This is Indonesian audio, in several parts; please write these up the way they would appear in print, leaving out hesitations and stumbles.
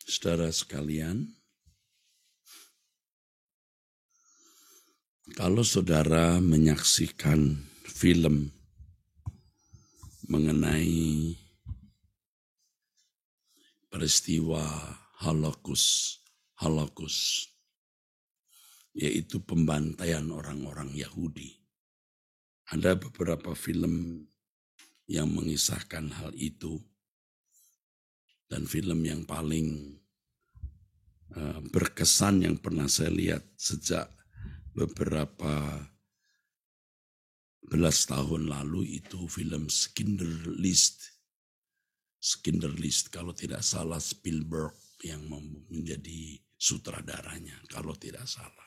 Saudara sekalian, kalau saudara menyaksikan film mengenai peristiwa Holocaust, yaitu pembantaian orang-orang Yahudi. Ada beberapa film yang mengisahkan hal itu, dan film yang paling berkesan yang pernah saya lihat sejak beberapa belas tahun lalu itu film Schindler List, kalau tidak salah Spielberg yang menjadi sutradaranya, kalau tidak salah.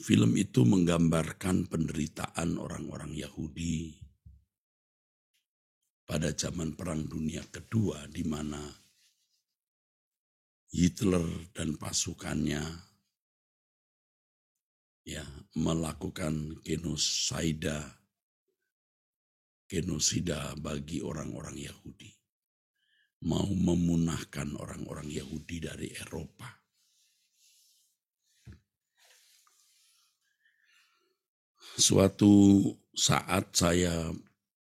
Film itu menggambarkan penderitaan orang-orang Yahudi pada zaman Perang Dunia Kedua, di mana Hitler dan pasukannya melakukan genosida bagi orang-orang Yahudi, mau memunahkan orang-orang Yahudi dari Eropa. Suatu saat saya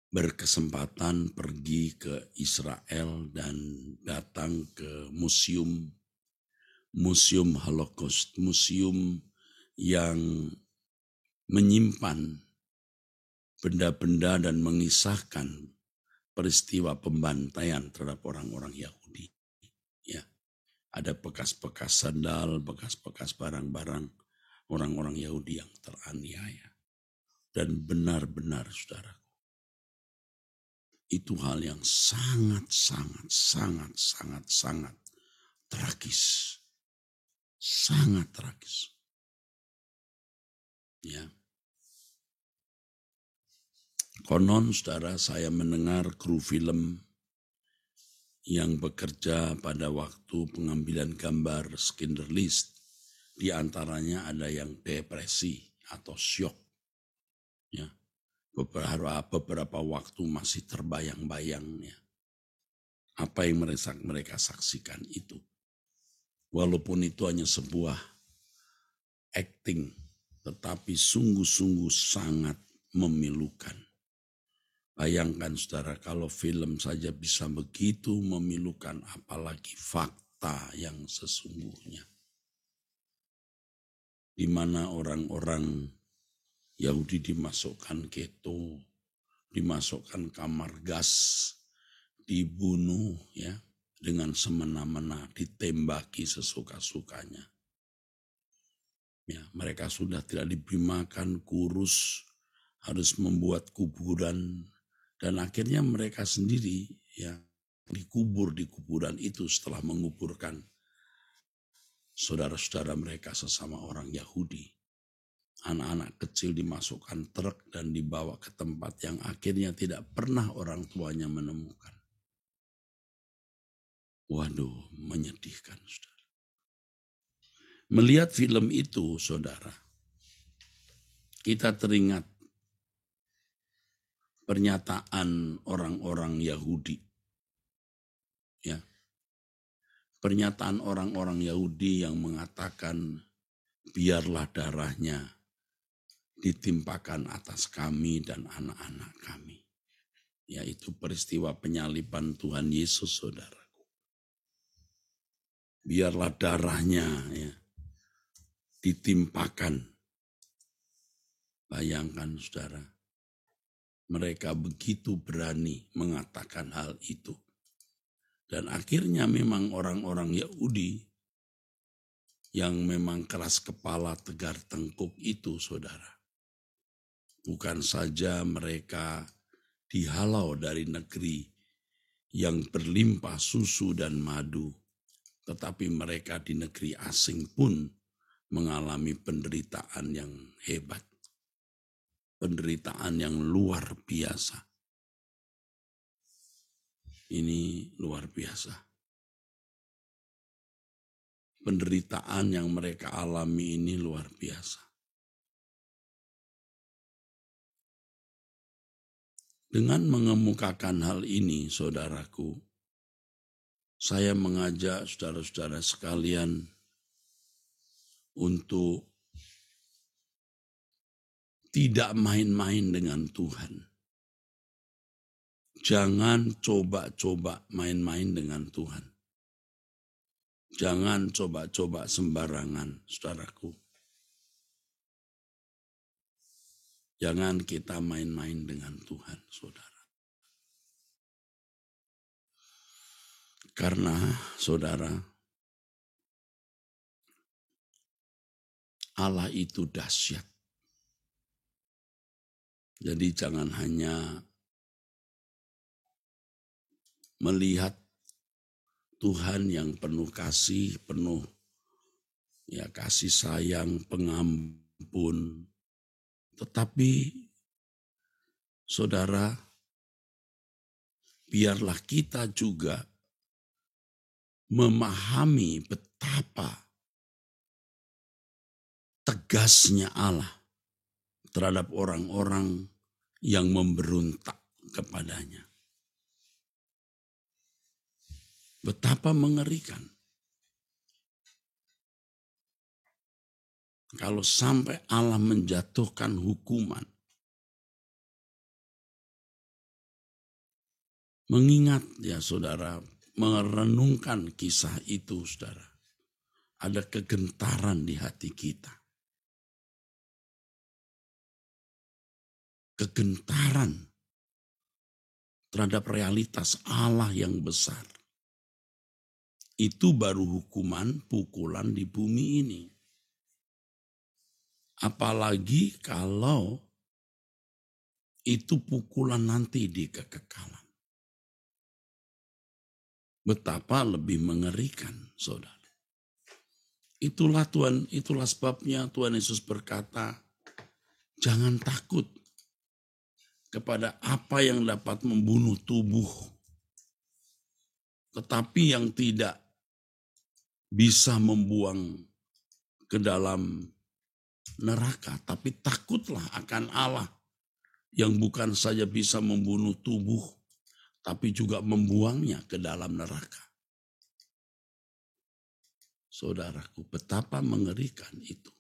berkesempatan pergi ke Israel dan datang ke museum Holocaust, museum yang menyimpan benda-benda dan mengisahkan peristiwa pembantaian terhadap orang-orang Yahudi. Ya, ada bekas-bekas sandal, bekas-bekas barang-barang orang-orang Yahudi yang teraniaya. Dan benar-benar, saudara, itu hal yang sangat tragis. Sangat tragis. Ya. Konon, saudara, saya mendengar kru film yang bekerja pada waktu pengambilan gambar Schindler List, di antaranya ada yang depresi atau syok. Ya. Beberapa waktu masih terbayang-bayang ya, apa yang mereka saksikan itu. Walaupun itu hanya sebuah acting, tetapi sungguh-sungguh sangat memilukan. Bayangkan, saudara, kalau film saja bisa begitu memilukan, apalagi fakta yang sesungguhnya. Di mana orang-orang Yahudi dimasukkan ghetto, dimasukkan kamar gas, dibunuh ya dengan semena-mena, ditembaki sesuka-sukanya. Ya, mereka sudah tidak diberi makan, kurus, harus membuat kuburan, dan akhirnya mereka sendiri ya dikubur di kuburan itu setelah menguburkan saudara-saudara mereka sesama orang Yahudi. Anak-anak kecil dimasukkan truk dan dibawa ke tempat yang akhirnya tidak pernah orang tuanya menemukan. Waduh, menyedihkan, saudara. Melihat film itu, saudara, kita teringat pernyataan orang-orang Yahudi. Ya. Pernyataan orang-orang Yahudi yang mengatakan, biarlah darahnya ditimpakan atas kami dan anak-anak kami. Yaitu peristiwa penyaliban Tuhan Yesus, saudaraku. Biarlah darahnya ya ditimpakan. Bayangkan, saudara, mereka begitu berani mengatakan hal itu. Dan akhirnya memang orang-orang Yahudi yang memang keras kepala, tegar tengkuk itu, saudara, bukan saja mereka dihalau dari negeri yang berlimpah susu dan madu, tetapi mereka di negeri asing pun mengalami penderitaan yang hebat. Penderitaan yang luar biasa. Ini luar biasa. Penderitaan yang mereka alami ini luar biasa. Dengan mengemukakan hal ini, saudaraku, saya mengajak saudara-saudara sekalian untuk tidak main-main dengan Tuhan. Jangan coba-coba main-main dengan Tuhan. Jangan coba-coba sembarangan, saudaraku. Jangan kita main-main dengan Tuhan, saudara. Karena, saudara, Allah itu dahsyat. Jadi jangan hanya melihat Tuhan yang penuh kasih, penuh kasih sayang, pengampun. Tetapi saudara, biarlah kita juga memahami betapa tegasnya Allah terhadap orang-orang yang memberontak kepadanya. Betapa mengerikan. Kalau sampai Allah menjatuhkan hukuman. Mengingat ya saudara, merenungkan kisah itu saudara. Ada kegentaran di hati kita. Kegentaran terhadap realitas Allah yang besar. Itu baru hukuman pukulan di bumi ini. Apalagi kalau itu pukulan nanti di kekekalan. Betapa lebih mengerikan, saudara. Itulah sebabnya Tuhan Yesus berkata, jangan takut kepada apa yang dapat membunuh tubuh, tetapi yang tidak bisa membuang ke dalam neraka, tapi takutlah akan Allah yang bukan saja bisa membunuh tubuh, tapi juga membuangnya ke dalam neraka. Saudaraku, betapa mengerikan itu.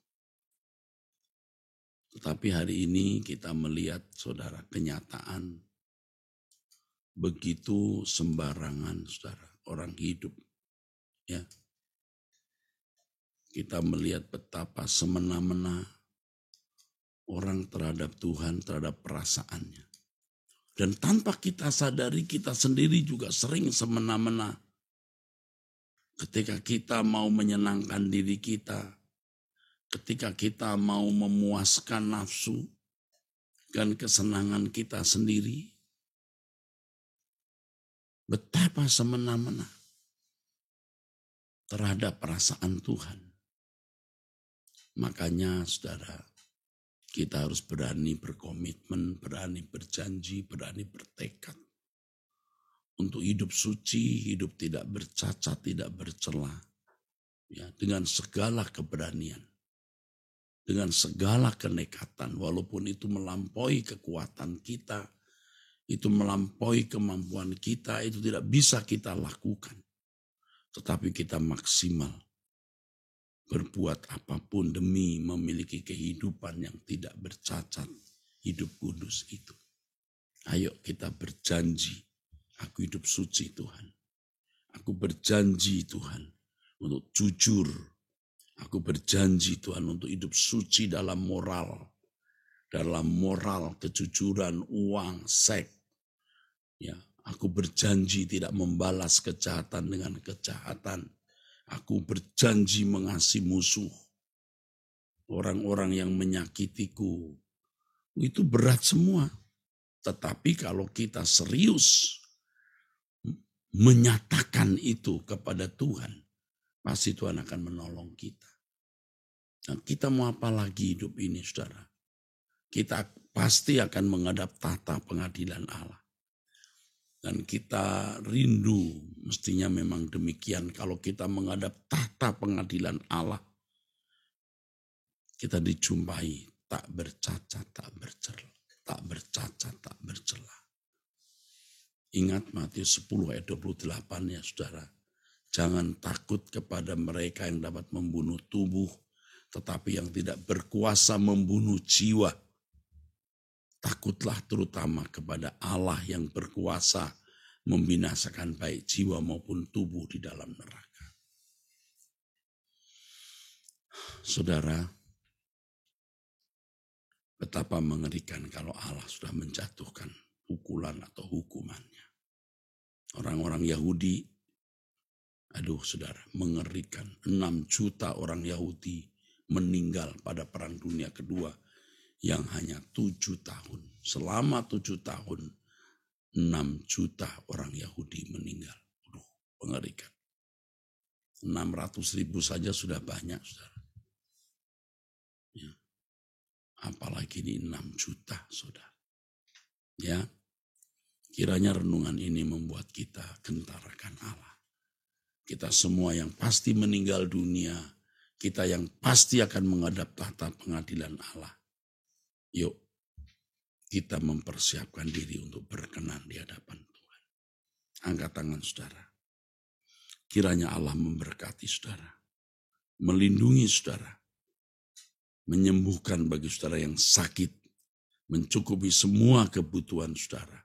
Tetapi hari ini kita melihat, saudara, kenyataan begitu sembarangan, saudara, orang hidup. Ya, kita melihat betapa semena-mena orang terhadap Tuhan, terhadap perasaannya. Dan tanpa kita sadari, kita sendiri juga sering semena-mena. Ketika kita mau menyenangkan diri kita, ketika kita mau memuaskan nafsu dan kesenangan kita sendiri, betapa semena-mena terhadap perasaan Tuhan. Makanya saudara, kita harus berani berkomitmen, berani berjanji, berani bertekad untuk hidup suci, hidup tidak bercacat, tidak bercela, ya, dengan segala keberanian, dengan segala kenekatan, walaupun itu melampaui kekuatan kita, itu melampaui kemampuan kita, itu tidak bisa kita lakukan, tetapi kita maksimal berbuat apapun demi memiliki kehidupan yang tidak bercacat, hidup kudus itu. Ayo kita berjanji, aku hidup suci Tuhan. Aku berjanji Tuhan untuk jujur. Aku berjanji Tuhan untuk hidup suci dalam moral. Dalam moral, kejujuran, uang, seks. Ya, aku berjanji tidak membalas kejahatan dengan kejahatan. Aku berjanji mengasihi musuh. Orang-orang yang menyakitiku. Itu berat semua. Tetapi kalau kita serius menyatakan itu kepada Tuhan, pasti Tuhan akan menolong kita. Nah, kita mau apa lagi hidup ini, saudara? Kita pasti akan menghadap tahta pengadilan Allah. Dan kita rindu, mestinya memang demikian, kalau kita menghadap tahta pengadilan Allah, kita dijumpai tak bercacat, tak bercela, tak bercacat, tak bercela. Ingat Matius 10 ayat 28 ya saudara. Jangan takut kepada mereka yang dapat membunuh tubuh, tetapi yang tidak berkuasa membunuh jiwa. Takutlah terutama kepada Allah yang berkuasa membinasakan baik jiwa maupun tubuh di dalam neraka. Saudara, betapa mengerikan kalau Allah sudah menjatuhkan pukulan atau hukumannya. Orang-orang Yahudi, aduh saudara, mengerikan. 6 juta orang Yahudi meninggal pada Perang Dunia Kedua yang hanya 7 tahun. Selama 7 tahun, 6 juta orang Yahudi meninggal. Aduh, mengerikan. 600.000 saja sudah banyak, saudara. Ya. Apalagi ini 6 juta, saudara. Ya, kiranya renungan ini membuat kita gentar akan Allah. Kita semua yang pasti meninggal dunia, kita yang pasti akan menghadap tahta pengadilan Allah. Yuk, kita mempersiapkan diri untuk berkenan di hadapan Tuhan. Angkat tangan saudara. Kiranya Allah memberkati saudara, melindungi saudara, menyembuhkan bagi saudara yang sakit, mencukupi semua kebutuhan saudara,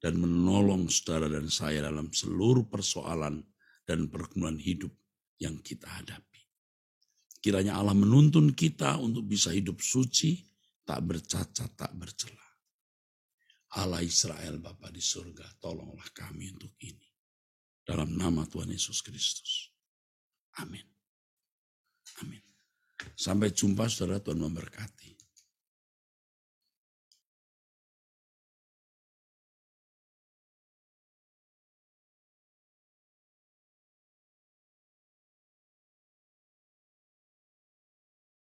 dan menolong saudara dan saya dalam seluruh persoalan dan pergumulan hidup yang kita hadapi. Kiranya Allah menuntun kita untuk bisa hidup suci, tak bercacat, tak bercela. Allah Israel Bapa di surga, tolonglah kami untuk ini. Dalam nama Tuhan Yesus Kristus. Amin. Amin. Sampai jumpa saudara, Tuhan memberkati.